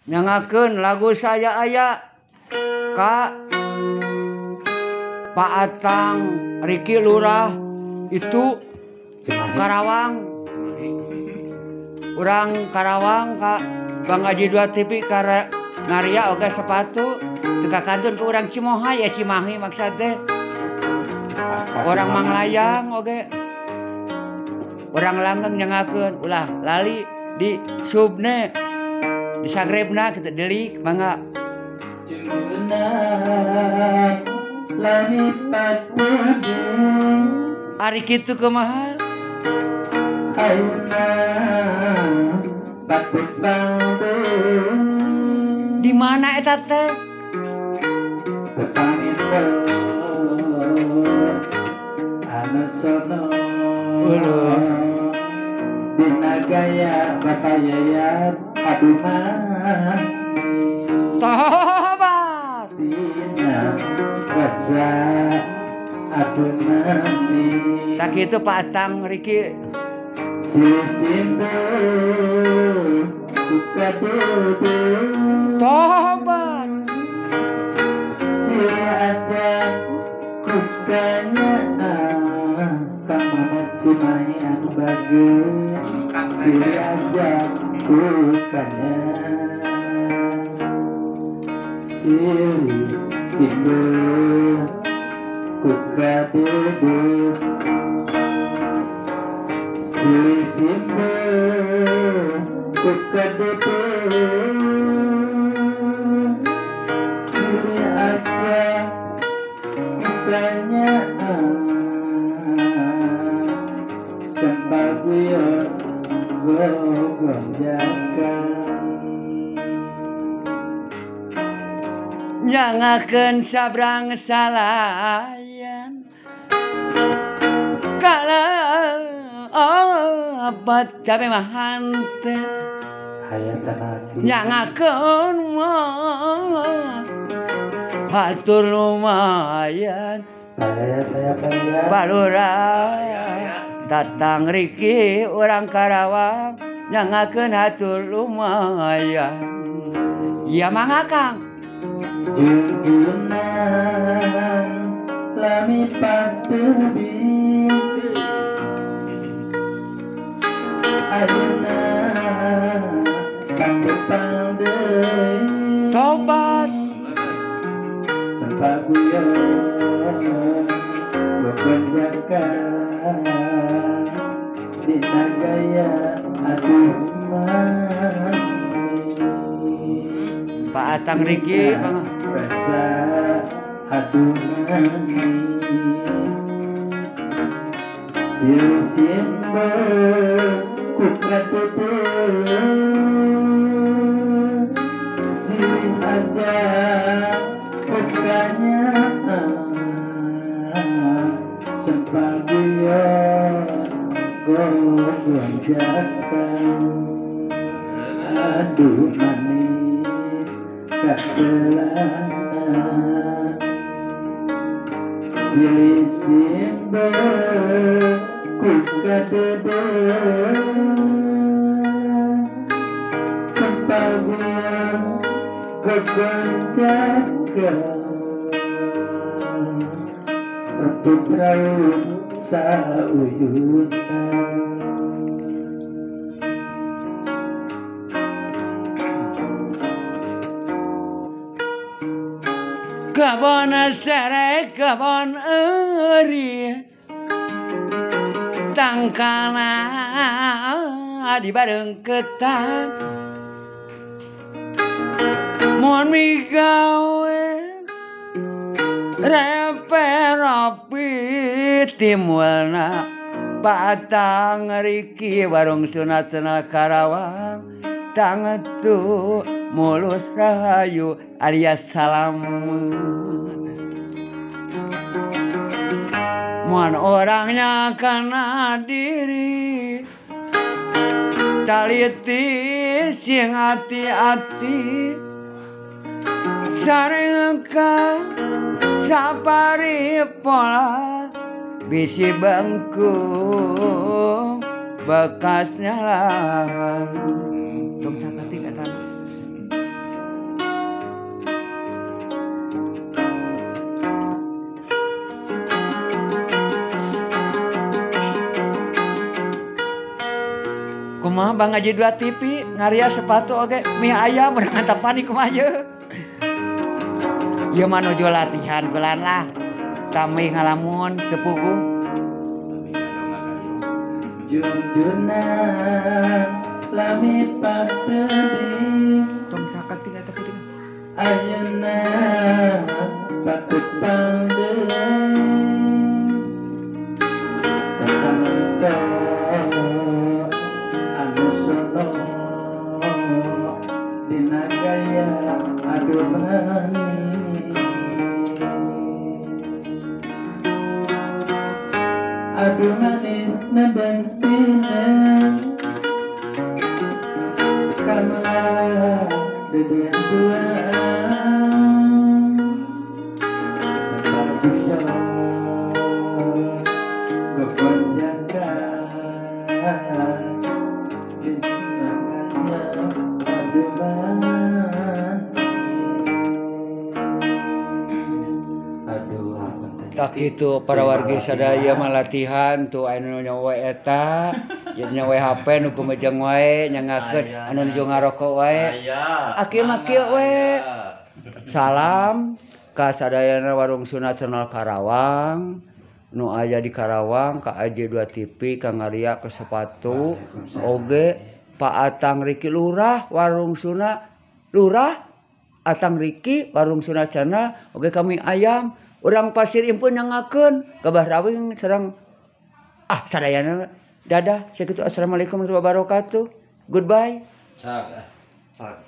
nyangakeun lagu Saya Aya Kak Pak Atang Riki Lurah itu Karawang. Urang Karawang Kak Bang Haji 2 TV ngaria oge sepatu teka kantun ke urang Cimoha ya Cimahi maksud teh. Orang Manglayang oge. Urang langgeng nyangakeun ulah lali di subne di sagrebna kita delik mangga. Ari kitu kumaha? Di mana eta teh? Dina gaya Bapayayat Aduman Tobat Dina Waja Aduman tak itu Pak Atang Riki Sisimbo Suka dede Tobat Si aja Kukanya Kamana Cimahi anu bagus Si aja Kukanya Siri Simbo Kuka dede Siri Simbo Kuka dede Siri aja Kukanya Sembaguyon Gogonjakan nyangakeun sabrang salayan kala obat cabe mahante Hayatan hati nyangakeun hatur lumayan Payat balurah datang Riki orang Karawang nyangakeun hatur lumayan iya mangga Kang Junjunan Lami patubi Ayeuna Pangdepang deui tobat Sempaguyon Gogonjakan Dina gaya Aduh Pak Atang Riki Rasa adunani Simbo Kuka dede Si aja Kukanya Sempaguyon Gogonjakan Aduh manis Kaselana Sili Simbo Kuka dede Sempaguyon Gogonjakan Putraun sauyunan kebon sere kebon eri tangkana di bareng ketan mon migawe repe rapi timulna Pak Atang Riki warung sunat senal Karawang tangetu mulus rahayu alias salamun muan orangnya kana diri taliti sing hati-hati sarengka sapari pola bisi bangku bekasnya lahan tung sakati kata Kumaha Bang Haji 2 TV ngaria sepatu oge mie ayam urang antapani kumaha ye. Ieu mah nuju latihan gulan lah. Kami ngalamun teu puguh. Junjunan lami pateuling Tong sakat tinggal tapi ayeuna patut pangdeung tetangga anu sono dina gaya adu manis adu manis nebentinan karena dedian tuaan seperti yang kepanjangan bintangnya aduman aduh apa tak kitu para wargi sadaya mah latihan tuh anu nyawa eta yen nyawa HP nu kumejeng wae nyangakeun anu nuju ngarokok wae aki mah kieu we salam ka sadayana warung sunat Channel Karawang nu aya di Karawang ka AJ2 TV Kang Arya ke sepatu oge Pak Atang Riki Lurah warung sunat Lurah Atang Riki warung sunat Channel oge kami ayam urang Pasir Impun nyangakeun Gabah Rawing sareng sadayana dadah sakitu assalamualaikum warahmatullahi wabarakatuh goodbye sak